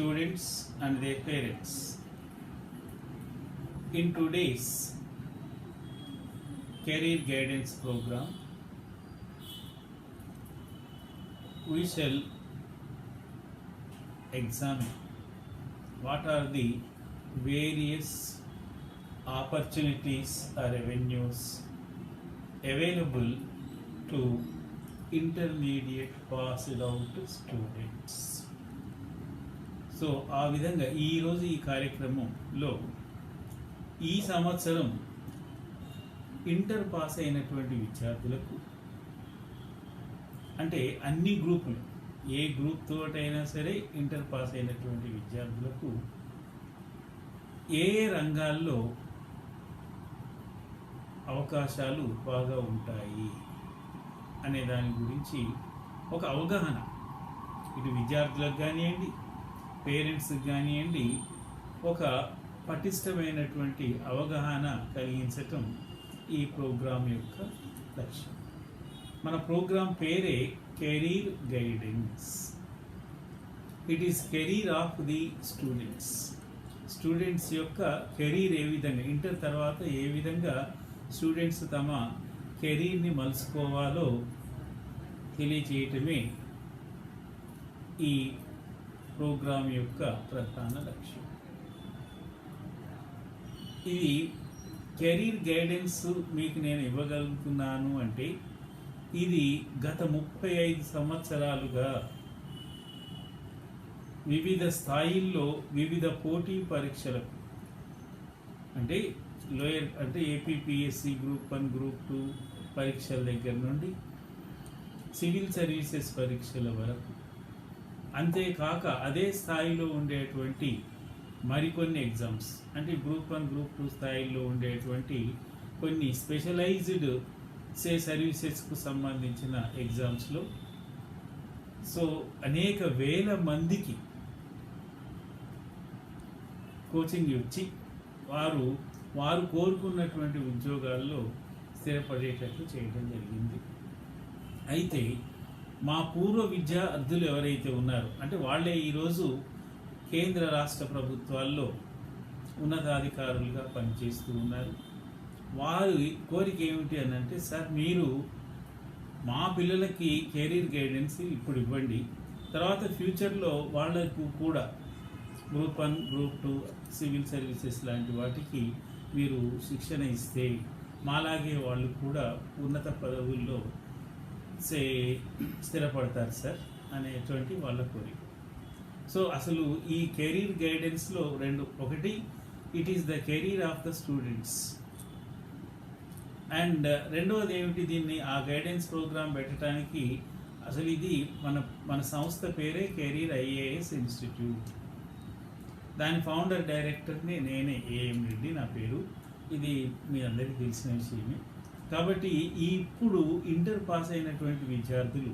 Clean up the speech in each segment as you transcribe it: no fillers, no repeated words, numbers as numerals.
Students and their parents. In today's career guidance program, we shall examine what are the various opportunities or avenues available to intermediate passed out students. So ఆ విధంగా ఈరోజు ఈ కార్యక్రమంలో ఈ సంవత్సరం inter pass అయినటువంటి విద్యార్థులకు, అంటే అన్ని గ్రూపులు, ఏ గ్రూప్ తోటైనా సరే ఇంటర్ పాస్ అయినటువంటి విద్యార్థులకు ఏ రంగాల్లో అవకాశాలు బాగా ఉంటాయి అనే దాని గురించి ఒక అవగాహన ఇటు విద్యార్థులకు కానివ్వండి, పేరెంట్స్కి కానివ్వండి, ఒక పటిష్టమైనటువంటి అవగాహన కలిగించటం ఈ ప్రోగ్రాం యొక్క లక్ష్యం. మన ప్రోగ్రాం పేరే career guidance. It is career of the students. Students యొక్క కెరీర్ ఏ విధంగా, ఇంటర్ తర్వాత ఏ విధంగా స్టూడెంట్స్ తమ కెరీర్ని మలుచుకోవాలో తెలియచేయటమే ఈ ప్రోగ్రాం యొక్క ప్రధాన లక్ష్యం. ఇది కెరీర్ గైడెన్స్ మీకు నేను ఇవ్వగలుగుతున్నాను అంటే ఇది గత 35 సంవత్సరాలుగా వివిధ స్థాయిల్లో వివిధ పోటీ పరీక్షలకు, అంటే లోయర్ అంటే ఏపీపీఎస్సి గ్రూప్ 1 గ్రూప్ 2 పరీక్షల దగ్గర నుండి సివిల్ సర్వీసెస్ పరీక్షల వరకు, అంతేకాక అదే స్థాయిలో ఉండేటువంటి మరికొన్ని ఎగ్జామ్స్, అంటే గ్రూప్ 1 గ్రూప్ 2 స్థాయిలో ఉండేటువంటి కొన్ని స్పెషలైజ్డ్ సర్వీసెస్కు సంబంధించిన ఎగ్జామ్స్లో సో అనేక వేల మందికి కోచింగ్ ఇచ్చి వారు కోరుకున్నటువంటి ఉద్యోగాల్లో స్థిరపడేటట్లు చేయడం జరిగింది. అయితే మా పూర్వ విద్యార్థులు ఎవరైతే ఉన్నారో, అంటే వాళ్ళే ఈరోజు కేంద్ర రాష్ట్ర ప్రభుత్వాల్లో ఉన్నతాధికారులుగా పనిచేస్తూ ఉన్నారు. వారి కోరిక ఏమిటి అని అంటే, సార్ మీరు మా పిల్లలకి కెరీర్ గైడెన్స్ ఇప్పుడు ఇవ్వండి, తర్వాత ఫ్యూచర్లో వాళ్లకు కూడా గ్రూప్ 1 గ్రూప్ 2 సివిల్ సర్వీసెస్ లాంటి వాటికి మీరు శిక్షణ ఇస్తే మాలాగే వాళ్ళు కూడా ఉన్నత పదవుల్లో స్థిరపడతారు సార్ అనేటువంటి వాళ్ళ కోరిక. సో అసలు ఈ కెరీర్ గైడెన్స్లో ఒకటి it is the career of the students, and రెండవది ఏమిటి, దీన్ని ఆ గైడెన్స్ ప్రోగ్రామ్ పెట్టడానికి అసలు ఇది మన సంస్థ పేరే కెరీర్ ఐఏఎస్ ఇన్స్టిట్యూట్. దాని ఫౌండర్ డైరెక్టర్ని నేనే, ఏఎం రెడ్డి నా పేరు. ఇది మీ అందరికీ తెలిసిన విషయమే. కాబట్టి ఇప్పుడు ఇంటర్ పాస్ అయినటువంటి విద్యార్థులు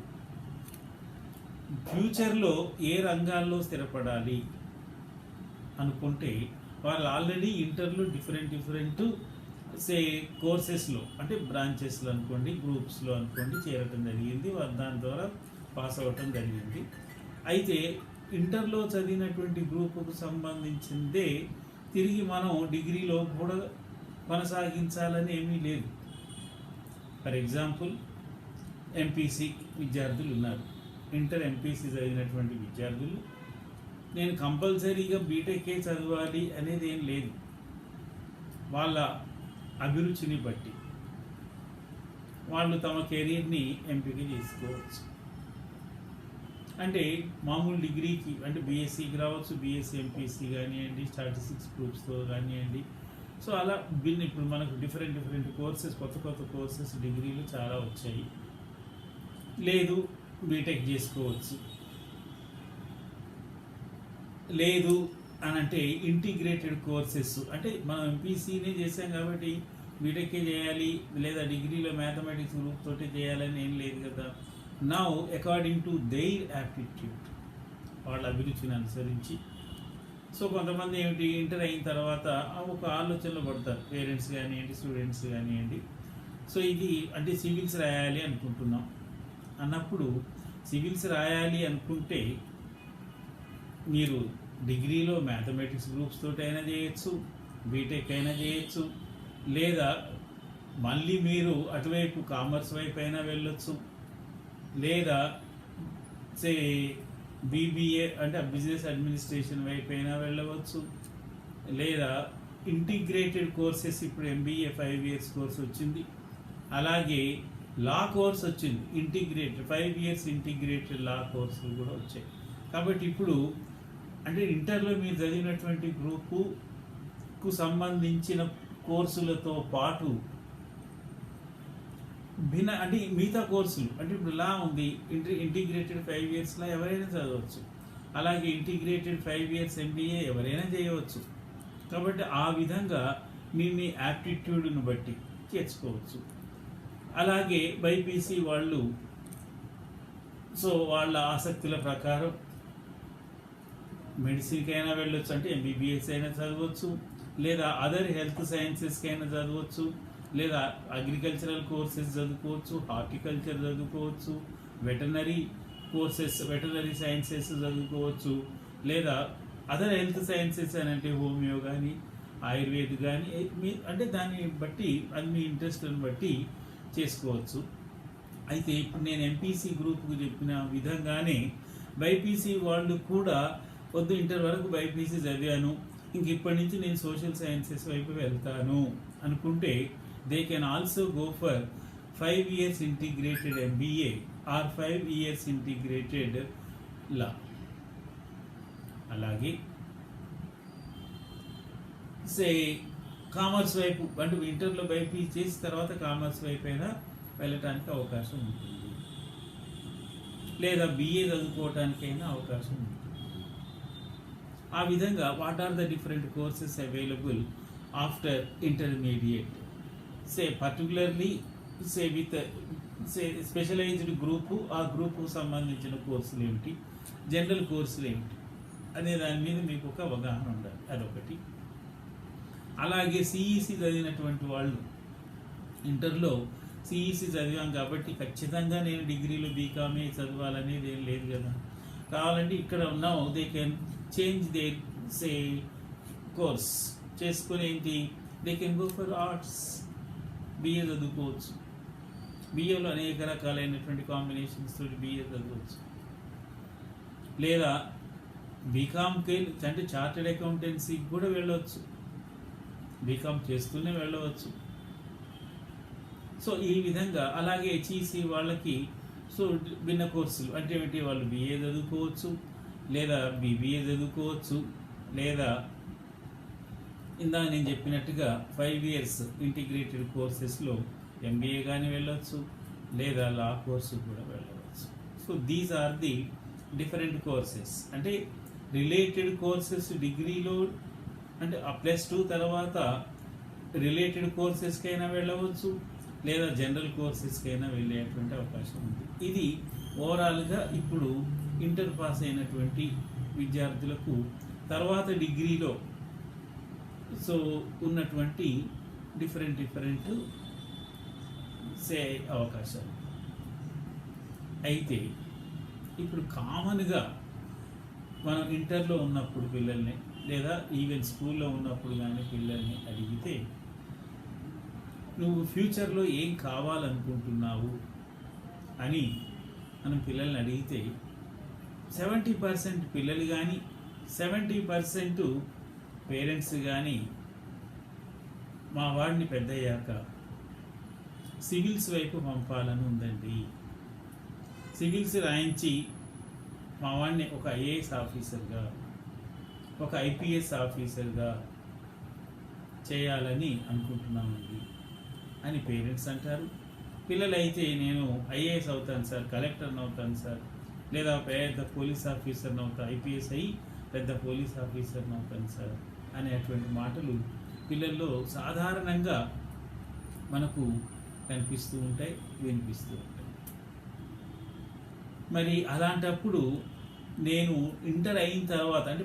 ఫ్యూచర్లో ఏ రంగాల్లో స్థిరపడాలి అనుకుంటే వాళ్ళు ఆల్రెడీ ఇంటర్లో డిఫరెంట్ కోర్సెస్లో, అంటే బ్రాంచెస్లో అనుకోండి, గ్రూప్స్లో అనుకోండి చేరటం జరిగింది. దాని ద్వారా పాస్ అవ్వటం జరిగింది. అయితే ఇంటర్లో చదివినటువంటి గ్రూపుకు సంబంధించిందే తిరిగి మనం డిగ్రీలో కూడా కొనసాగించాలని ఏమీ లేదు. ఫర్ ఎగ్జాంపుల్ ఎంపీసీ విద్యార్థులు ఉన్నారు. ఇంటర్ ఎంపీసీ చదివినటువంటి విద్యార్థులు నేను కంపల్సరీగా బీటెక్కే చదవాలి అనేది ఏం లేదు. వాళ్ళ అభిరుచిని బట్టి వాళ్ళు తమ కెరీర్ని ఎంపిక చేసుకోవచ్చు. అంటే మామూలు డిగ్రీకి, అంటే బీఎస్సీకి రావచ్చు, బీఎస్సీ ఎంపీసీ కానివ్వండి, స్టాటిస్టిక్స్ గ్రూప్స్తో కానివ్వండి. సో అలా ఇప్పుడు మనకు డిఫరెంట్ కోర్సెస్, కొత్త కోర్సెస్ డిగ్రీలు చాలా వచ్చాయి. లేదు బీటెక్ చేసుకోవచ్చు, లేదు అని అంటే ఇంటిగ్రేటెడ్ కోర్సెస్, అంటే మనం ఎంపీసీనే చేసాం కాబట్టి బీటెక్కే చేయాలి, లేదా డిగ్రీలో మ్యాథమెటిక్స్ గ్రూప్ తోటి చేయాలని ఏం లేదు కదా. Now according to their aptitude, వాళ్ళ అభిరుచిని అనుసరించి. సో కొంతమంది ఏమిటి, ఇంటర్ అయిన తర్వాత ఒక ఆలోచనలో పడతారు, పేరెంట్స్ కానివ్వండి, స్టూడెంట్స్ కానివ్వండి. సో ఇది అంటే సివిల్స్ రాయాలి అనుకుంటున్నాం అన్నప్పుడు సివిల్స్ రాయాలి అనుకుంటే మీరు డిగ్రీలో మ్యాథమెటిక్స్ గ్రూప్స్ తోటి అయినా చేయొచ్చు, బీటెక్ అయినా చేయొచ్చు, లేదా మళ్ళీ మీరు అటువైపు కామర్స్ వైపు అయినా వెళ్ళొచ్చు, లేదా సే బీబీఏ అంటే బిజినెస్ అడ్మినిస్ట్రేషన్ వైపు అయినా వెళ్ళవచ్చు, లేదా ఇంటిగ్రేటెడ్ కోర్సెస్ ఇప్పుడు ఎంబీఏ 5 years కోర్స్ వచ్చింది, అలాగే లా కోర్స్ వచ్చింది, ఇంటిగ్రేటెడ్ 5 years ఇంటిగ్రేటెడ్ లా కోర్సులు కూడా వచ్చాయి. కాబట్టి ఇప్పుడు అంటే ఇంటర్లో మీరు చదివినటువంటి గ్రూపుకు సంబంధించిన కోర్సులతో పాటు అంటే మిగతా కోర్సులు అంటే ఇప్పుడు లా ఉంది, ఇంటిగ్రేటెడ్ 5 yearsలో ఎవరైనా చదవచ్చు, అలాగే ఇంటిగ్రేటెడ్ 5 years ఎంబీఏ ఎవరైనా చేయవచ్చు. కాబట్టి ఆ విధంగా మీ యాప్టిట్యూడ్ను బట్టి చేర్చుకోవచ్చు. అలాగే బైపీసీ వాళ్ళు సో వాళ్ళ ఆసక్తుల ప్రకారం మెడిసిన్కి అయినా వెళ్ళొచ్చు, అంటే ఎంబీబీఎస్ అయినా చదవచ్చు, లేదా అదర్ హెల్త్ సైన్సెస్కి అయినా చదవచ్చు, లేదా అగ్రికల్చరల్ కోర్సెస్ చదువుకోవచ్చు, హార్టికల్చర్ చదువుకోవచ్చు, వెటనరీ కోర్సెస్ వెటనరీ సైన్సెస్ చదువుకోవచ్చు, లేదా అదర్ హెల్త్ సైన్సెస్ అని అంటే హోమియో కానీ ఆయుర్వేద్ కానీ అంటే దాన్ని బట్టి అది మీ ఇంట్రెస్ట్ని బట్టి చేసుకోవచ్చు. అయితే ఇప్పుడు నేను ఎంపీసీ గ్రూప్కు చెప్పిన విధంగానే బైపీసీ వాళ్ళు కూడా వద్దు ఇంటర్ వరకు బైపీసీ చదివాను, ఇంక ఇప్పటి నుంచి నేను సోషల్ సైన్సెస్ వైపు వెళ్తాను అనుకుంటే they can also go for 5 years integrated MBA are 5 years integrated లా. అలాగే సే కామర్స్ వైపు అంటే ఇంటర్లో బైపీసీ చేసిన తర్వాత కామర్స్ వైపు అయినా వెళ్ళటానికి అవకాశం ఉంటుంది, లేదా బీఏ చదువుకోవటానికైనా అవకాశం ఉంటుంది. ఆ విధంగా what are the different courses available after intermediate, say particularly say with say specialised group, ఆ గ్రూపుకు సంబంధించిన కోర్సులు ఏమిటి, జనరల్ కోర్సులు ఏమిటి అనే దాని మీద మీకు ఒక అవగాహన ఉండాలి, అదొకటి. అలాగే సిఈసి చదివినటువంటి వాళ్ళు ఇంటర్లో సిఈసి చదివాం కాబట్టి ఖచ్చితంగా నేను డిగ్రీలో బీకామే చదవాలనేది ఏం లేదు కదా. కావాలంటే ఇక్కడ ఉన్నాం they can change they say course చేసుకుని ఏంటి they can go for arts, BA చదువుకోవచ్చు, బిఏలో అనేక రకాలైనటువంటి కాంబినేషన్స్ తోటి బిఏ చదవచ్చు, లేదా బీకామ్కి అంటే చార్టెడ్ అకౌంటెన్సీకి కూడా వెళ్ళవచ్చు, బీకామ్ చేస్తూనే వెళ్ళవచ్చు. సో ఈ విధంగా అలాగే హెచ్ఈసి వాళ్ళకి సో భిన్న కోర్సులు అంటే ఏమిటి, వాళ్ళు బిఏ చదువుకోవచ్చు, లేదా బీబీఏ చదువుకోవచ్చు, లేదా ఇందాక నేను చెప్పినట్టుగా 5 years ఇంటిగ్రేటెడ్ కోర్సెస్లో ఎంబీఏ కానీ వెళ్ళవచ్చు, లేదా లా కోర్సు కూడా వెళ్ళవచ్చు. So these are the different courses. అంటే రిలేటెడ్ కోర్సెస్ డిగ్రీలో అంటే +2 తర్వాత రిలేటెడ్ కోర్సెస్కి అయినా వెళ్ళవచ్చు, లేదా జనరల్ కోర్సెస్కి అయినా వెళ్ళేటువంటి అవకాశం ఉంది. ఇది ఓవరాల్గా ఇప్పుడు ఇంటర్ పాస్ అయినటువంటి విద్యార్థులకు తర్వాత డిగ్రీలో సో ఉన్నటువంటి డిఫరెంట్ సే అవకాశాలు. అయితే ఇప్పుడు కామన్గా మనం ఇంటర్లో ఉన్నప్పుడు పిల్లల్ని లేదా ఈవెన్ స్కూల్లో ఉన్నప్పుడు కానీ పిల్లల్ని అడిగితే నువ్వు ఫ్యూచర్లో ఏం కావాలనుకుంటున్నావు అని మనం పిల్లల్ని అడిగితే 70% పిల్లలు కానీ 70% పేరెంట్స్ కానీ మా వాడిని పెద్దయ్యాక సివిల్స్ వైపు పంపాలని ఉందండి, సివిల్స్ రాయించి మా వాడిని ఒక ఐఏఎస్ ఆఫీసర్గా ఒక ఐపీఎస్ ఆఫీసర్గా చేయాలని అనుకుంటున్నామండి అని పేరెంట్స్ అంటారు. పిల్లలైతే నేను ఐఏఎస్ అవుతాను సార్, కలెక్టర్ని అవుతాను సార్, లేదా పెద్ద పోలీస్ ఆఫీసర్ని అవుతాను, ఐపీఎస్ అయ్యి పెద్ద పోలీస్ ఆఫీసర్ని అవుతాను సార్ అనేటువంటి మాటలు పిల్లల్లో సాధారణంగా మనకు కనిపిస్తూ ఉంటాయి, వినిపిస్తూ ఉంటాయి. మరి అలాంటప్పుడు నేను ఇంటర్ అయిన తర్వాత అంటే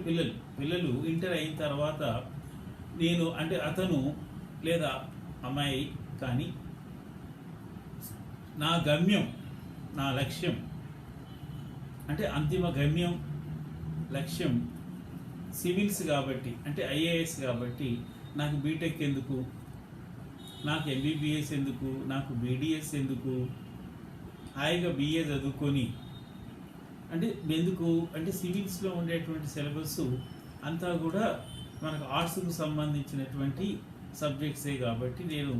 పిల్లలు ఇంటర్ అయిన తర్వాత నేను అంటే అతను లేదా అమ్మాయి కానీ నా గమ్యం నా లక్ష్యం అంటే అంతిమ గమ్యం లక్ష్యం సివిల్స్ కాబట్టి అంటే ఐఏఎస్ కాబట్టి నాకు బీటెక్ ఎందుకు, నాకు ఎంబీబీఎస్ ఎందుకు, నాకు బీడీఎస్ ఎందుకు, హాయిగా బిఏ చదువుకొని అంటే ఎందుకు అంటే సివిల్స్లో ఉండేటువంటి సిలబస్ అంతా కూడా మనకు ఆర్ట్స్కు సంబంధించినటువంటి సబ్జెక్ట్సే కాబట్టి నేను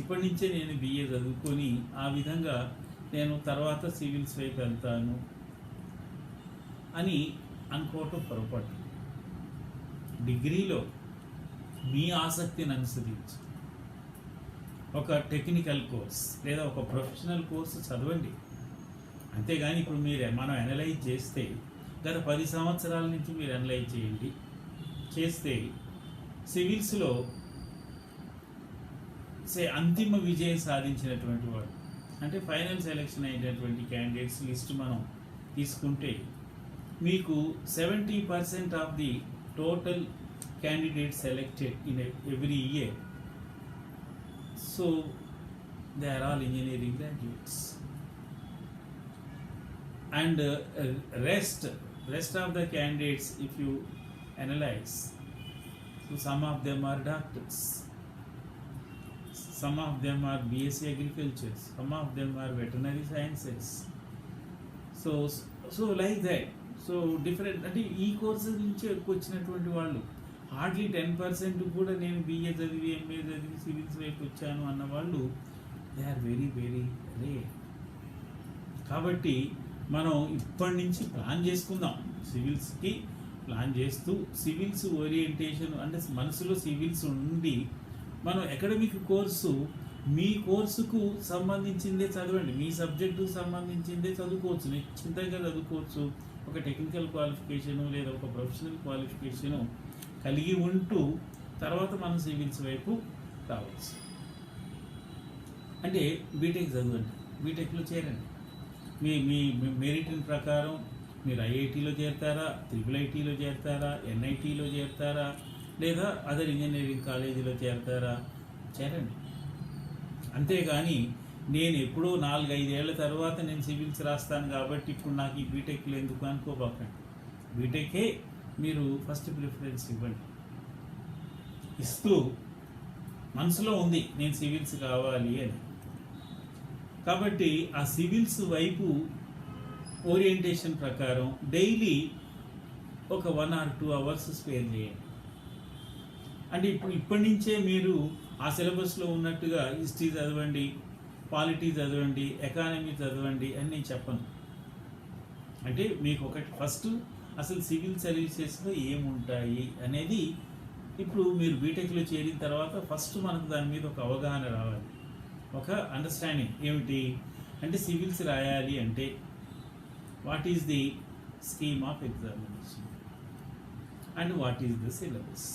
ఇప్పటి నుంచే నేను బిఏ చదువుకొని ఆ విధంగా నేను తర్వాత సివిల్స్ వైపు వెళ్తాను అని అనుకోవటం పొరపాటు. డిగ్రీలో మీ ఆసక్తిని అనుసరించి ఒక టెక్నికల్ కోర్స్ లేదా ఒక ప్రొఫెషనల్ కోర్సు చదవండి. అంతేగాని ఇప్పుడు మనం అనలైజ్ చేస్తే గత 10 సంవత్సరాల నుంచి మీరు అనలైజ్ చేస్తే సివిల్స్లో అంతిమ విజయం సాధించినటువంటి వాడు అంటే ఫైనల్ సెలెక్షన్ అయినటువంటి క్యాండిడేట్స్ లిస్ట్ మనం తీసుకుంటే మీకు 70% of the total candidates selected in every year. So they are all engineering graduates. And rest of the candidates, if you analyze, so some of them are doctors, some of them are BSc agriculture, some of them are veterinary sciences. So like that. So different అంటే ఈ courses నుంచి ఎక్కువ వచ్చినటువంటి వాళ్ళు hardly 10% కూడా నేను BA చదివి MA చదివి సివిల్స్ వైపు వచ్చాను అన్న వాళ్ళు they are very very rare. కాబట్టి మనం ఇప్పటి నుంచి ప్లాన్ చేసుకుందాం, సివిల్స్కి ప్లాన్ చేస్తూ సివిల్స్ ఓరియంటేషన్ అంటే మనసులో సివిల్స్ ఉండి మనం అకాడమిక్ కోర్సు మీ కోర్సుకు సంబంధించిందే చదవండి, మీ సబ్జెక్టుకు సంబంధించిందే చదువుకోవచ్చు, నిశ్చింతంగా చదువుకోవచ్చు. ఒక టెక్నికల్ క్వాలిఫికేషను లేదా ఒక ప్రొఫెషనల్ క్వాలిఫికేషను కలిగి ఉంటూ తర్వాత మనం సివిల్స్ వైపు రావచ్చు. అంటే బీటెక్ చదవండి, బీటెక్లో చేరండి. మీ మీ మెరిట్ ప్రకారం మీరు ఐఐటీలో చేరుతారా, IIITలో చేరుతారా, NITలో చేరుతారా, లేదా అదర్ ఇంజనీరింగ్ కాలేజీలో చేరండి. అంతేగాని నేను ఎప్పుడో 4-5 ఏళ్ల తర్వాత నేను సివిల్స్ రాస్తాను కాబట్టి ఇప్పుడు నాకు ఈ బీటెక్లు ఎందుకు అనుకోబాకండి. బీటెకే మీరు ఫస్ట్ ప్రిఫరెన్స్ ఇవ్వండి. ఇస్తూ మనసులో ఉంది నేను సివిల్స్ కావాలి అని, కాబట్టి ఆ సివిల్స్ వైపు ఓరియంటేషన్ ప్రకారం డైలీ ఒక 1 or 2 hours స్పేర్ చేయండి. అంటే ఇప్పటి నుంచే మీరు ఆ సిలబస్లో ఉన్నట్టుగా హిస్టరీ చదవండి, పాలిటీ చదవండి, ఎకానమీ చదవండి అని నేను చెప్పను. అంటే మీకు ఒకటి ఫస్ట్ అసలు సివిల్ సర్వీసెస్లో ఏముంటాయి అనేది ఇప్పుడు మీరు బీటెక్లో చేరిన తర్వాత ఫస్ట్ మనకు దాని మీద ఒక అవగాహన రావాలి, ఒక అండర్స్టాండింగ్ ఏమిటి అంటే సివిల్స్ రాయాలి అంటే what is the scheme of examination and what is the syllabus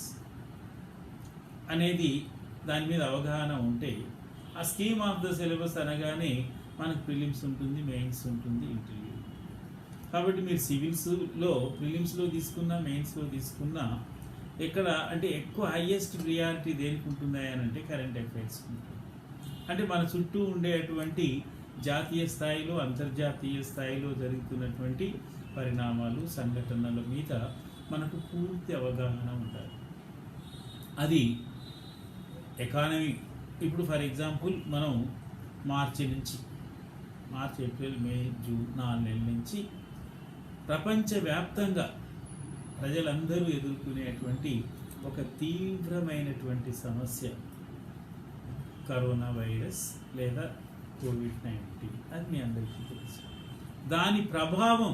అనేది దాని మీద అవగాహన ఉంటే ఆ స్కీమ్ ఆఫ్ ద సిలబస్ అనగానే మనకు ప్రిలిమ్స్ ఉంటుంది, మెయిన్స్ ఉంటుంది, ఇంటర్వ్యూ. కాబట్టి మీరు ప్రిలిమ్స్లో తీసుకున్నా మెయిన్స్లో తీసుకున్నా ఎక్కడ అంటే ఎక్కువ హైయెస్ట్ ప్రియారిటీ దేనికి ఉంటుందా అని అంటే కరెంట్ అఫైర్స్ ఉంటుంది. అంటే మన చుట్టూ ఉండేటువంటి జాతీయ స్థాయిలో అంతర్జాతీయ స్థాయిలో జరుగుతున్నటువంటి పరిణామాలు సంఘటనల మీద మనకు పూర్తి అవగాహన ఉండాలి. అది ఎకానమీ ఇప్పుడు ఫర్ ఎగ్జాంపుల్ మనం మార్చ్, ఏప్రిల్, మే, జూన్ 4 నెలల నుంచి ప్రపంచవ్యాప్తంగా ప్రజలందరూ ఎదుర్కొనేటువంటి ఒక తీవ్రమైనటువంటి సమస్య కరోనా వైరస్ లేదా COVID-19 అది మీ అందరికీ తెలుసు. దాని ప్రభావం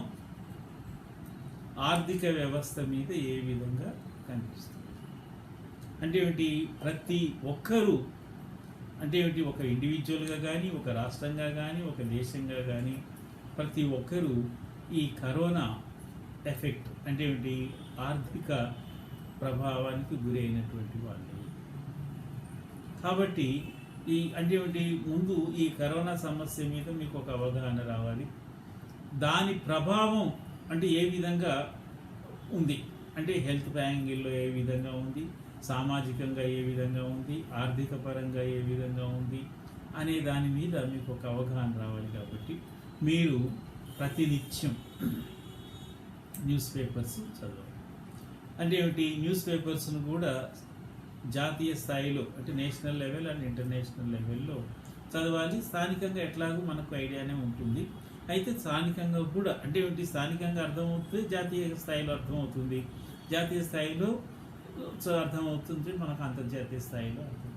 ఆర్థిక వ్యవస్థ మీద ఏ విధంగా కనిపిస్తుంది అంటే ఏమిటి, ప్రతి ఒక్కరూ అంటే ఏమిటి, ఒక ఇండివిజువల్గా కానీ ఒక రాష్ట్రంగా కానీ ఒక దేశంగా కానీ ప్రతి ఒక్కరూ ఈ కరోనా ఎఫెక్ట్ అంటే ఏమిటి ఆర్థిక ప్రభావానికి గురైనటువంటి వాళ్ళు. కాబట్టి అంటే ఏమిటి ముందు ఈ కరోనా సమస్య మీద మీకు ఒక అవగాహన రావాలి. దాని ప్రభావం అంటే ఏ విధంగా ఉంది అంటే హెల్త్ యాంగిల్లో ఏ విధంగా ఉంది, సామాజికంగా ఏ విధంగా ఉంది, ఆర్థిక పరంగా ఏ విధంగా ఉంది అనే దాని మీద మీకు ఒక అవగాహన రావాలి. కాబట్టి మీరు ప్రతినిత్యం న్యూస్ పేపర్స్ చదవాలి. అంటే ఏమిటి, న్యూస్ పేపర్స్ను కూడా జాతీయ స్థాయిలో అంటే నేషనల్ లెవెల్ అండ్ ఇంటర్నేషనల్ లెవెల్లో చదవాలి. స్థానికంగా ఎట్లాగో మనకు ఐడియానే ఉంటుంది. అయితే స్థానికంగా కూడా అంటే ఏమిటి, స్థానికంగా అర్థమవుతుంది, జాతీయ స్థాయిలో అర్థమవుతుంది, జాతీయ స్థాయిలో అర్థమవుతుంది, మనకు అంతర్జాతీయ స్థాయిలో అర్థం.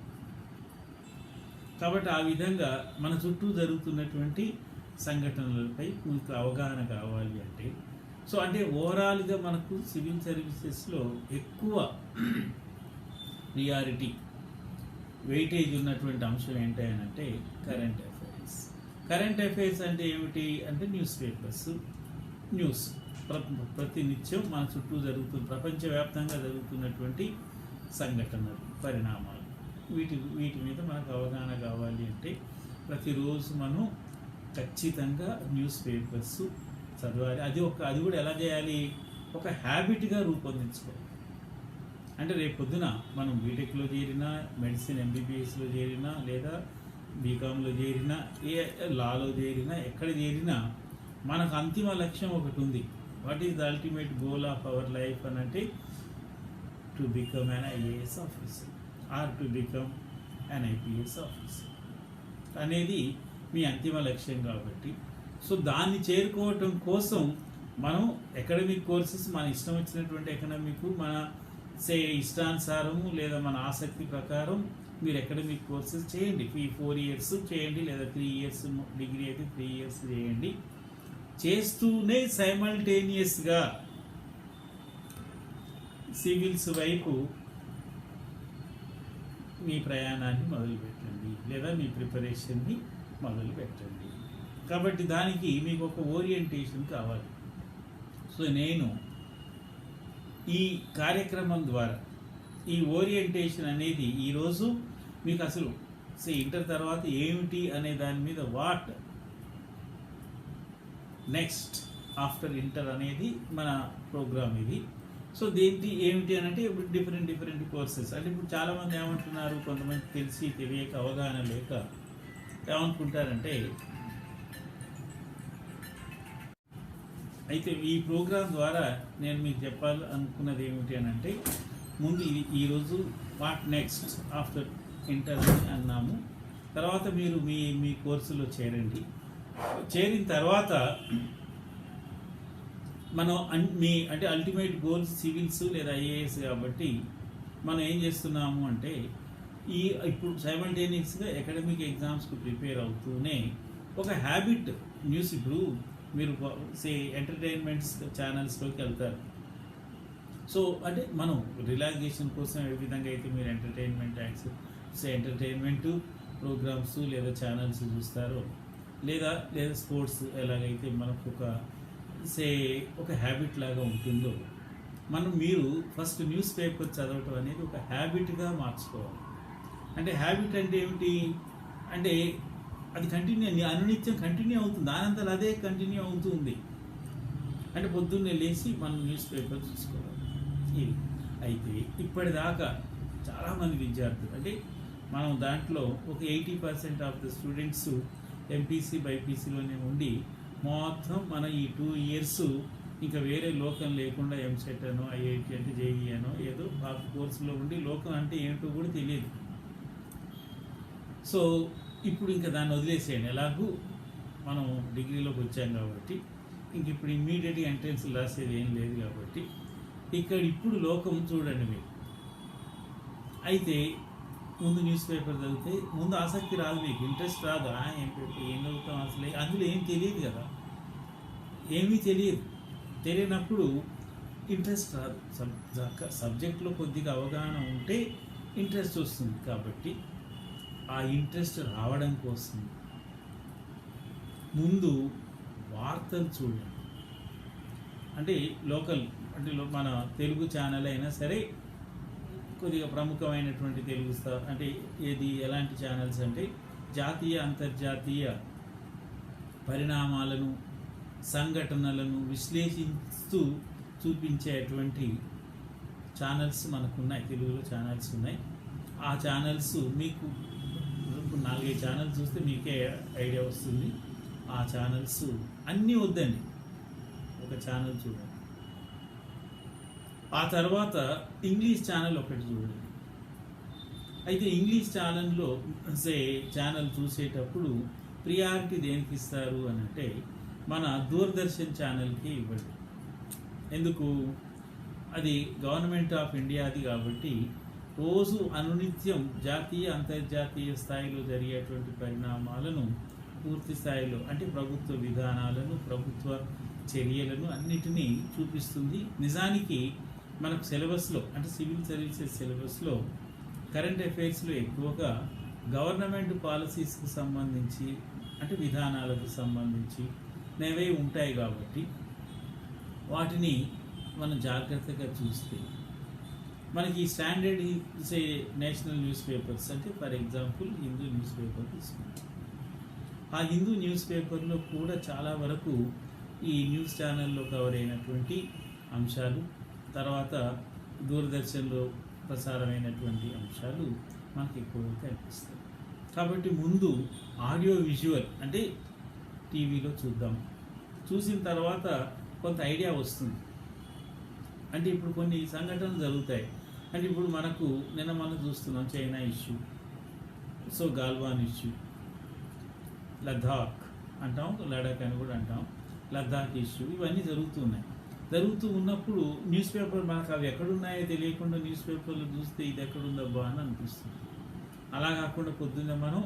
కాబట్టి ఆ విధంగా మన చుట్టూ జరుగుతున్నటువంటి సంఘటనలపై మీకు అవగాహన కావాలి అంటే సో అంటే ఓవరాల్గా మనకు సివిల్ సర్వీసెస్లో ఎక్కువ ప్రియారిటీ వెయిటేజ్ ఉన్నటువంటి అంశం ఏంటంటే కరెంట్ అఫైర్స్. కరెంట్ అఫైర్స్ అంటే ఏమిటి అంటే న్యూస్ పేపర్స్, న్యూస్ ప్రతినిత్యం మన చుట్టూ ప్రపంచవ్యాప్తంగా జరుగుతున్నటువంటి సంఘటనలు, పరిణామాలు, వీటి మీద మనకు అవగాహన కావాలి అంటే ప్రతిరోజు మనం ఖచ్చితంగా న్యూస్ పేపర్స్ చదవాలి. అది కూడా ఎలా చేయాలి, ఒక హ్యాబిట్గా రూపొందించుకోవాలి. అంటే రేపు పొద్దున మనం బీటెక్లో చేరినా, మెడిసిన్ ఎంబీబీఎస్లో చేరినా, లేదా బీకామ్లో చేరినా, లాలో చేరినా, ఎక్కడ చేరినా మనకు అంతిమ లక్ష్యం ఒకటి ఉంది. What is the ultimate goal of our life అని అంటే to become an IAS officer or to become an IPS officer అనేది మీ అంతిమ లక్ష్యం. కాబట్టి సో దాన్ని చేరుకోవటం కోసం మనం అకాడమిక్ కోర్సెస్ మన ఇష్టం వచ్చినటువంటి ఎకనామిక్ మన ఇష్టానుసారము లేదా మన ఆసక్తి ప్రకారం మీరు అకాడమిక్ కోర్సెస్ చేయండి. 4 years చేయండి, లేదా 3 years, డిగ్రీ అయితే 3 years చేయండి. చేస్తూనే సైమల్టేనియస్గా సివిల్స్ వైపు మీ ప్రయాణాన్ని మొదలుపెట్టండి, లేదా మీ ప్రిపరేషన్ని మొదలుపెట్టండి. కాబట్టి దానికి మీకు ఒక ఓరియంటేషన్ కావాలి. సో నేను ఈ కార్యక్రమం ద్వారా ఈ ఓరియంటేషన్ అనేది ఈరోజు మీకు అసలు ఇంటర్ తర్వాత ఏమిటి అనే దాని మీద వాట్ నెక్స్ట్ ఆఫ్టర్ ఇంటర్ అనేది మన ప్రోగ్రామ్ ఇది. సో దేంటి ఏమిటి అని అంటే ఇప్పుడు డిఫరెంట్ కోర్సెస్ అంటే ఇప్పుడు చాలామంది ఏమంటున్నారు, కొంతమంది తెలిసి తెలియక అవగాహన లేక ఏమనుకుంటారంటే, అయితే ఈ ప్రోగ్రాం ద్వారా నేను మీకు చెప్పాలి అనుకున్నది ఏమిటి అని అంటే, ముందు ఈరోజు వాట్ నెక్స్ట్ ఆఫ్టర్ ఇంటర్ అని అన్నాము. తర్వాత మీరు మీ కోర్సులో చేరండి. చేరిన తర్వాత మనం అంటే అల్టిమేట్ గోల్స్ సివిల్స్ లేదా ఐఏఎస్ కాబట్టి మనం ఏం చేస్తున్నాము అంటే ఇప్పుడు సైమల్టేనియస్గా అకాడమిక్ ఎగ్జామ్స్కి ప్రిపేర్ అవుతూనే ఒక హ్యాబిట్ న్యూస్, ఇప్పుడు మీరు ఎంటర్టైన్మెంట్స్ ఛానల్స్లోకి వెళ్తారు. సో అంటే మనం రిలాక్సేషన్ కోసం ఏ విధంగా అయితే మీరు ఎంటర్టైన్మెంట్ ప్రోగ్రామ్స్ లేదా ఛానల్స్ చూస్తారో, లేదా స్పోర్ట్స్ ఎలాగైతే మనకు ఒక హ్యాబిట్ లాగా ఉంటుందో, మీరు ఫస్ట్ న్యూస్ పేపర్ చదవటం అనేది ఒక హ్యాబిట్గా మార్చుకోవాలి. అంటే హ్యాబిట్ అంటే ఏమిటి అంటే అది అనునిత్యం కంటిన్యూ అవుతుంది, దానంతా అదే కంటిన్యూ అవుతుంది. అంటే పొద్దున్నే లేచి మనం న్యూస్ పేపర్ చూసుకోవాలి. ఇది అయితే ఇప్పటిదాకా చాలామంది విద్యార్థులు అంటే మనం దాంట్లో ఒక 80% ఆఫ్ ద స్టూడెంట్స్ ఎంపీసీ బైపీసీలోనే ఉండి మొత్తం మన ఈ 2 years ఇంకా వేరే లోకం లేకుండా ఎంసెట్ అనో ఐఐటి అంటే జేఈ అనో ఏదో ఆ కోర్సులో ఉండి లోకం అంటే ఏంటో కూడా తెలియదు. సో ఇప్పుడు ఇంకా దాన్ని వదిలేసేయండి, ఎలాగూ మనం డిగ్రీలోకి వచ్చాం కాబట్టి ఇంక ఇప్పుడు ఇమ్మీడియట్గా ఎంట్రన్స్ రాసేది ఏం లేదు కాబట్టి ఇప్పుడు లోకం చూడండి మీరు. అయితే ముందు న్యూస్ పేపర్ చదివితే ముందు ఆసక్తి రాదు, మీకు ఇంట్రెస్ట్ రాదు. ఏం చదువుతాం అసలు, అందులో ఏం తెలియదు కదా, ఏమీ తెలియనప్పుడు ఇంట్రెస్ట్ రాదు. సబ్జెక్ట్లో కొద్దిగా అవగాహన ఉంటే ఇంట్రెస్ట్ వస్తుంది. కాబట్టి ఆ ఇంట్రెస్ట్ రావడం కోసం ముందు వార్తలు చూడండి. అంటే లోకల్ అంటే మన తెలుగు ఛానల్ అయినా సరే, కొద్దిగా ప్రముఖమైనటువంటి తెలుగు అంటే ఎలాంటి ఛానల్స్ అంటే జాతీయ అంతర్జాతీయ పరిణామాలను సంఘటనలను విశ్లేషిస్తూ చూపించేటువంటి ఛానల్స్ మనకున్నాయి, తెలుగులో ఛానల్స్ ఉన్నాయి. ఆ ఛానల్స్ మీకు 4-5 ఛానల్స్ చూస్తే మీకే ఐడియా వస్తుంది. ఆ ఛానల్స్ అన్నీ వద్దండి, ఒక ఛానల్ చూడండి. ఆ తర్వాత ఇంగ్లీష్ ఛానల్ ఒకటి చూడండి. అయితే ఇంగ్లీష్ ఛానల్లో ఛానల్ చూసేటప్పుడు ప్రియారిటీ దేనికి ఇస్తారు అని అంటే మన దూరదర్శన్ ఛానల్కి ఇవ్వండి. ఎందుకు? అది గవర్నమెంట్ ఆఫ్ ఇండియాది కాబట్టి రోజు అనునిత్యం జాతీయ అంతర్జాతీయ స్థాయిలో జరిగేటువంటి పరిణామాలను పూర్తి స్థాయిలో అంటే ప్రభుత్వ విధానాలను, ప్రభుత్వ చర్యలను అన్నిటినీ చూపిస్తుంది. నిజానికి మనకు సిలబస్లో అంటే సివిల్ సర్వీసెస్ సిలబస్లో కరెంట్ అఫైర్స్లో ఎక్కువగా గవర్నమెంట్ పాలసీస్కి సంబంధించి అంటే విధానాలకు సంబంధించి నేవే ఉంటాయి కాబట్టి వాటిని మనం జాగ్రత్తగా చూస్తే మనకి స్టాండర్డ్ నేషనల్ న్యూస్ పేపర్స్ అంటే for example Hindu news paper తీసుకుంటాం. ఆ హిందూ న్యూస్ పేపర్లో కూడా చాలా వరకు ఈ న్యూస్ ఛానల్లో కవర్ అయినటువంటి అంశాలు, తర్వాత దూరదర్శన్లో ప్రసారమైనటువంటి అంశాలు మనకి ఎక్కువగా కనిపిస్తాయి. కాబట్టి ముందు ఆడియో విజువల్ అంటే టీవీలో చూద్దాం. చూసిన తర్వాత కొంత ఐడియా వస్తుంది. అంటే ఇప్పుడు కొన్ని సంఘటనలు జరుగుతాయి. అంటే ఇప్పుడు మనకు మనం చూస్తున్నాం China issue, so Galwan issue, Ladakh అంటాం, లడాక్ అని కూడా అంటాం, లద్దాఖ్ ఇష్యూ, ఇవన్నీ జరుగుతూ ఉన్నప్పుడు న్యూస్ పేపర్ మనకు అవి ఎక్కడున్నాయో తెలియకుండా న్యూస్ పేపర్లు చూస్తే ఇది ఎక్కడుందబ్బా అని అనిపిస్తుంది. అలా కాకుండా పొద్దున్నే మనం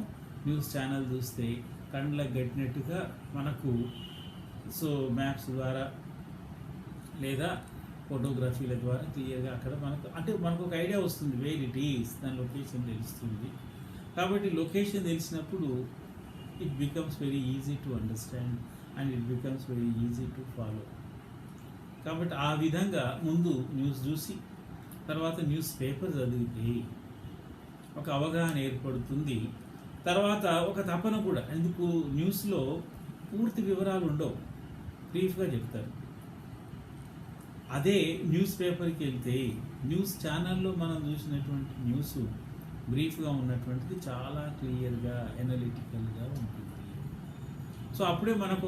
న్యూస్ ఛానల్ చూస్తే కండ్లకు గట్టినట్టుగా మనకు సో మ్యాప్స్ ద్వారా లేదా ఫోటోగ్రఫీల ద్వారా క్లియర్గా అక్కడ మనకు ఒక ఐడియా వస్తుంది, వేర్ ఇట్ ఈస్, దాని లొకేషన్ తెలుస్తుంది. కాబట్టి లొకేషన్ తెలిసినప్పుడు it becomes very easy to understand and it becomes very easy to follow. కాబట్టి ఆ విధంగా ముందు న్యూస్ చూసి తర్వాత న్యూస్ పేపర్ చదివితే ఒక అవగాహన ఏర్పడుతుంది. తర్వాత ఒక తపన కూడా, ఎందుకు న్యూస్లో పూర్తి వివరాలు ఉండవు, బ్రీఫ్గా చెప్తారు. అదే న్యూస్ పేపర్కి వెళ్తే న్యూస్ ఛానల్లో మనం చూసినటువంటి న్యూస్ బ్రీఫ్గా ఉన్నటువంటిది చాలా క్లియర్గా ఎనలిటికల్గా ఉంటుంది. సో అప్పుడే మనకు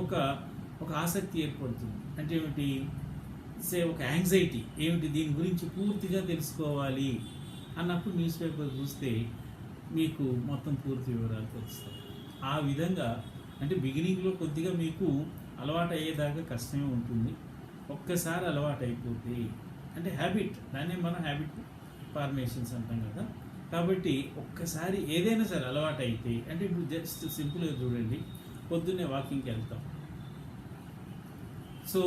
ఒక ఆసక్తి ఏర్పడుతుంది. అంటే ఏమిటి, ఒక యాంగ్జైటీ ఏమిటి, దీని గురించి పూర్తిగా తెలుసుకోవాలి అన్నప్పుడు న్యూస్ పేపర్ చూస్తే మీకు మొత్తం పూర్తి వివరాలు తెలుస్తాయి. ఆ విధంగా అంటే బిగినింగ్లో కొద్దిగా మీకు అలవాటు అయ్యేదాకా కష్టమే ఉంటుంది. ఒక్కసారి అలవాటు అయిపోతే అంటే హ్యాబిట్, దాన్ని మనం హ్యాబిట్ ఫార్మేషన్స్ అంటాం కదా. కాబట్టి ఒక్కసారి ఏదైనా సరే అలవాటు అయితే, అంటే ఇప్పుడు జస్ట్ సింపుల్గా చూడండి, పొద్దున్నే వాకింగ్కి వెళ్తాం. సో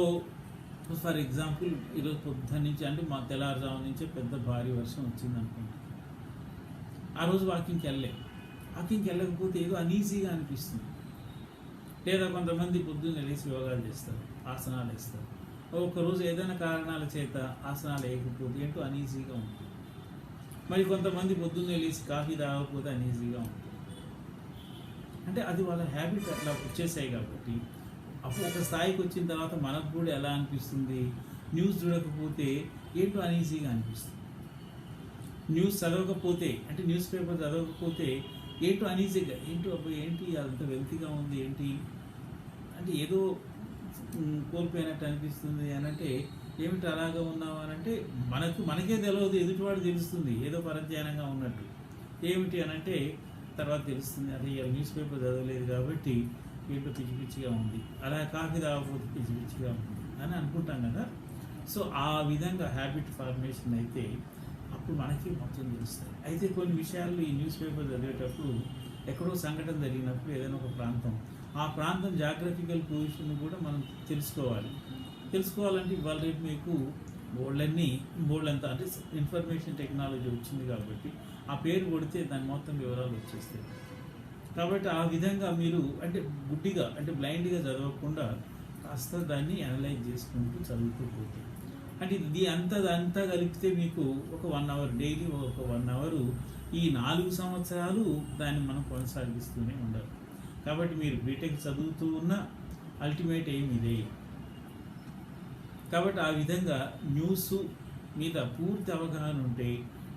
ఫర్ ఎగ్జాంపుల్ ఈరోజు పొద్దున్న నుంచి అంటే మా తెల్లారుజాము నుంచే పెద్ద భారీ వర్షం వచ్చింది అనుకోండి. ఆ రోజు వాకింగ్కి వెళ్ళకపోతే ఏదో అనీజీగా అనిపిస్తుంది. లేదా కొంతమంది పొద్దున్న లేచి యోగాలు చేస్తారు, ఆసనాలు వేస్తారు. ఒక్కరోజు ఏదైనా కారణాల చేత ఆసనాలు వేయకపోతే ఏంటో అనీజీగా ఉంటుంది. మరి కొంతమంది పొద్దున్నే లేచి కాఫీ తాగకపోతే అనీజీగా ఉంటుంది. అంటే అది వాళ్ళ హ్యాబిట్ అట్లా వచ్చేసాయి కాబట్టి అప్పుడు ఒక స్థాయికి వచ్చిన తర్వాత మనకు కూడా ఎలా అనిపిస్తుంది, న్యూస్ చూడకపోతే ఏంటో అనీజీగా అనిపిస్తుంది. న్యూస్ చదవకపోతే అంటే న్యూస్ పేపర్ చదవకపోతే ఏంటో అనీజీగా, ఏంటి అదంత వెల్తీగా ఉంది, ఏంటి అంటే ఏదో కోల్పోయినట్టు అనిపిస్తుంది అని అంటే ఏమిటి అలాగా ఉన్నావు అని అంటే మనకే తెలియదు, ఎదుటివాడు తెలుస్తుంది ఏదో పరధ్యానంగా ఉన్నట్టు. ఏమిటి అని అంటే తర్వాత తెలుస్తుంది, అదే న్యూస్ పేపర్ చదవలేదు కాబట్టి ఏంటో పిచ్చి పిచ్చిగా ఉంది, అలా కాఫీ తాగకపోతే పిచ్చి పిచ్చిగా ఉంది అని అనుకుంటాం కదా. సో ఆ విధంగా హ్యాబిట్ ఫార్మేషన్ అయితే అప్పుడు మనకి మొత్తం తెలుస్తాయి. అయితే కొన్ని విషయాల్లో ఈ న్యూస్ పేపర్ చదివేటప్పుడు ఎక్కడో సంఘటన జరిగినప్పుడు ఏదైనా ఒక ప్రాంతం, ఆ ప్రాంతం జాగ్రఫికల్ పొజిషన్ కూడా మనం తెలుసుకోవాలంటే ఇవాళ రేపు మీకు బోల్డంతా అంటే ఇన్ఫర్మేషన్ టెక్నాలజీ వచ్చింది కాబట్టి ఆ పేరు కొడితే దాని మొత్తం వివరాలు వచ్చేస్తాయి. కాబట్టి ఆ విధంగా మీరు అంటే గుడ్డిగా అంటే బ్లైండ్గా చదవకుండా కాస్త దాన్ని అనలైజ్ చేసుకుంటూ చదువుతూ పోతే అంటే ఇది అంతా కలిపితే మీకు ఒక 1 అవర్ డైలీ, ఒక 1 అవర్ ఈ 4 సంవత్సరాలు దాన్ని మనం కొనసాగిస్తూనే ఉండాలి. కాబట్టి మీరు బీటెక్ చదువుతూ ఉన్న అల్టిమేట్ ఎయిమ్ ఇదే. కాబట్టి ఆ విధంగా న్యూస్ మీద పూర్తి అవగాహన ఉంటే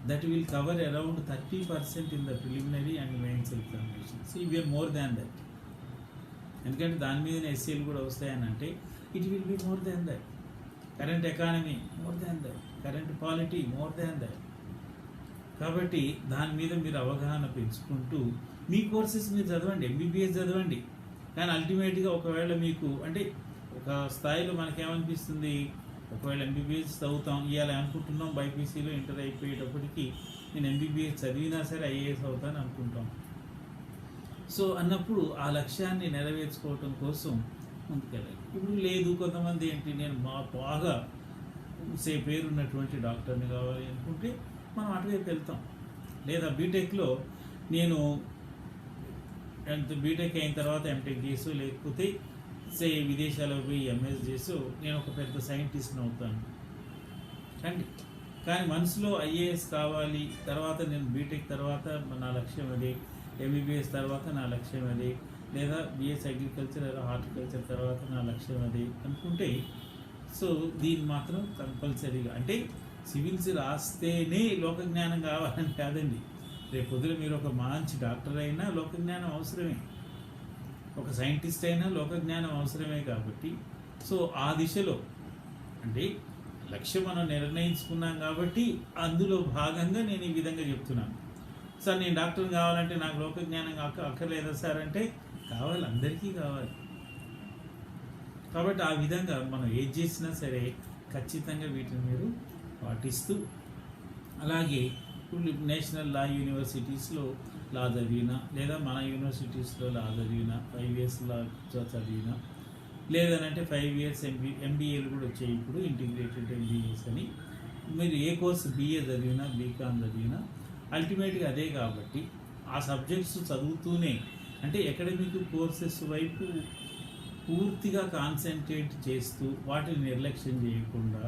that will cover around 30% in the preliminary and mains examinations. Or more than that. ఎందుకంటే దాని మీద ఎస్ఏలు కూడా వస్తాయని అంటే it will be more than that. Current economy more than that, current polity more than that. కాబట్టి దాని మీద మీరు అవగాహన పెంచుకుంటూ మీ కోర్సెస్ మీరు చదవండి, ఎంబీబీఎస్ చదవండి. కానీ అల్టిమేట్గా ఒకవేళ మీకు అంటే ఒక స్థాయిలో మనకేమనిపిస్తుంది, ఒకవేళ ఎంబీబీఎస్ చదువుతాం ఇవాళ అనుకుంటున్నాం, బైపీసీలో ఇంటర్ అయిపోయేటప్పటికి నేను ఎంబీబీఎస్ చదివినా సరే ఐఏఎస్ అవుతాను అనుకుంటాం. సో అన్నప్పుడు ఆ లక్ష్యాన్ని నెరవేర్చుకోవటం కోసం ముందుకెళ్ళాలి. ఇప్పుడు లేదు, కొంతమంది ఏంటి నేను బాగా పేరున్నటువంటి డాక్టర్ని కావాలి అనుకుంటే మనం అటువైపు వెళ్తాం. లేదా బీటెక్లో నేను బీటెక్ అయిన తర్వాత ఎంటెక్ చేసు, లేకపోతే విదేశాలకు పోయి ఎంఎస్ చేసు నేను ఒక పెద్ద సైంటిస్ట్ని అవుతాను అండి. కానీ మనసులో ఐఏఎస్ కావాలి, తర్వాత నేను బీటెక్ తర్వాత నా లక్ష్యం అదే, ఎంబీబీఎస్ తర్వాత నా లక్ష్యం అదే, లేదా బిఎస్ అగ్రికల్చర్ లేదా హార్టికల్చర్ తర్వాత నా లక్ష్యం అదే అనుకుంటే, సో దీన్ని మాత్రం కంపల్సరీగా అంటే సివిల్స్ రాస్తేనే లోకజ్ఞానం కావాలని కాదండి. రేపు పొద్దున మీరు ఒక మంచి డాక్టర్ అయినా లోకజ్ఞానం అవసరమే, ఒక సైంటిస్ట్ అయినా లోకజ్ఞానం అవసరమే. కాబట్టి సో ఆ దిశలో అంటే లక్ష్యం మనం నిర్ణయించుకున్నాం కాబట్టి అందులో భాగంగా నేను ఈ విధంగా చెప్తున్నాను. సార్ నేను డాక్టర్ కావాలంటే నాకు లోకజ్ఞానం అక్కర్లేదా సార్ అంటే కావాలి, అందరికీ కావాలి. కాబట్టి ఆ విధంగా మనం ఏది చేసినా సరే ఖచ్చితంగా వీటిని మీరు పాటిస్తూ, అలాగే ఇప్పుడు నేషనల్ లా యూనివర్సిటీస్లో లా చదివినా, లేదా మన యూనివర్సిటీస్లో లా చదివినా, 5 years లా చదివినా, లేదనంటే 5 years ఎంబీఏలు కూడా వచ్చాయి ఇప్పుడు, ఇంటిగ్రేటెడ్ ఎంబీఏస్ అని. మీరు ఏ కోర్సు బీఏ చదివినా, బీకామ్ చదివినా అల్టిమేట్గా అదే. కాబట్టి ఆ సబ్జెక్ట్స్ చదువుతూనే అంటే అకాడమిక్ కోర్సెస్ వైపు పూర్తిగా కాన్సన్ట్రేట్ చేస్తూ వాటిని నిర్లక్ష్యం చేయకుండా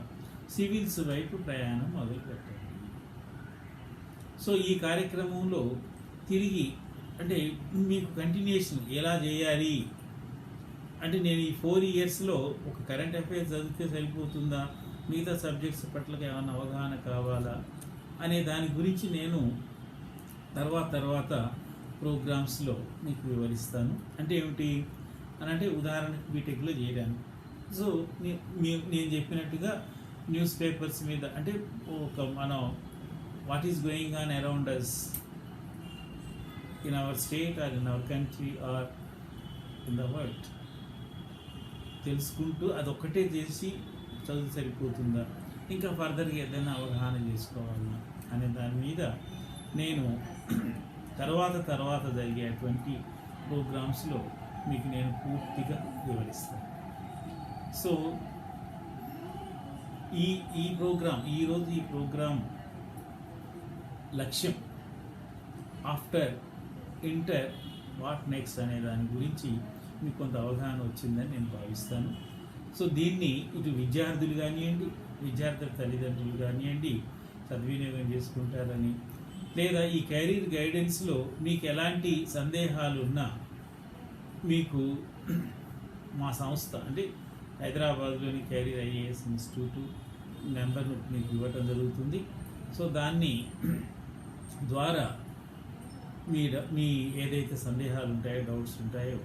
సివిల్స్ వైపు ప్రయాణం మొదలుపెట్టాలి. సో ఈ కార్యక్రమంలో తిరిగి అంటే మీకు కంటిన్యూషన్ ఎలా చేయాలి అంటే, నేను ఈ 4 yearsలో ఒక కరెంట్ అఫైర్స్ చదివితే సరిపోతుందా, మిగతా సబ్జెక్ట్స్ పట్ల ఏమైనా అవగాహన కావాలా అనే దాని గురించి నేను తర్వాత ప్రోగ్రామ్స్లో మీకు వివరిస్తాను. అంటే ఏమిటి అని అంటే, ఉదాహరణకు బీటెక్లో చేరాను. సో నేను చెప్పినట్టుగా న్యూస్ పేపర్స్ మీద అంటే ఒక మనం what is going on around us in our state or in our country or in the world తెలుసుకుంటూ అదొక్కటే చేసి చదువు సరిపోతుందా, ఇంకా ఫర్దర్గా ఏదైనా అవగాహన చేసుకోవాలన్నా అనే దాని మీద నేను తర్వాత జరిగేటువంటి ప్రోగ్రామ్స్లో మీకు నేను పూర్తిగా వివరిస్తాను. సో ఈ ప్రోగ్రాం లక్ష్యం ఆఫ్టర్ ఇంటర్ వాట్ నెక్స్ట్ అనే దాని గురించి మీకు కొంత అవగాహన వచ్చిందని నేను భావిస్తాను. సో దీన్ని ఇటు విద్యార్థులు కానివ్వండి, విద్యార్థుల తల్లిదండ్రులు కానివ్వండి సద్వినియోగం చేసుకుంటారని, లేదా ఈ కెరీర్ గైడెన్స్లో మీకు ఎలాంటి సందేహాలు ఉన్నా మీకు మా సంస్థ అంటే హైదరాబాద్లోని కెరీర్ ఐఏఎస్ ఇన్స్టిట్యూట్ నెంబర్ను మీకు ఇవ్వటం జరుగుతుంది. సో దాన్ని ద్వారా మీ ఏదైతే సందేహాలు ఉంటాయో, డౌట్స్ ఉంటాయో,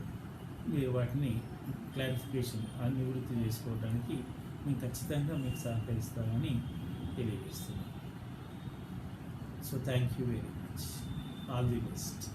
మీరు వాటిని క్లారిఫికేషన్ నివృత్తి చేసుకోవడానికి మేము ఖచ్చితంగా మీకు సహకరిస్తామని తెలియజేస్తున్నాం. So thank you very much. All the best.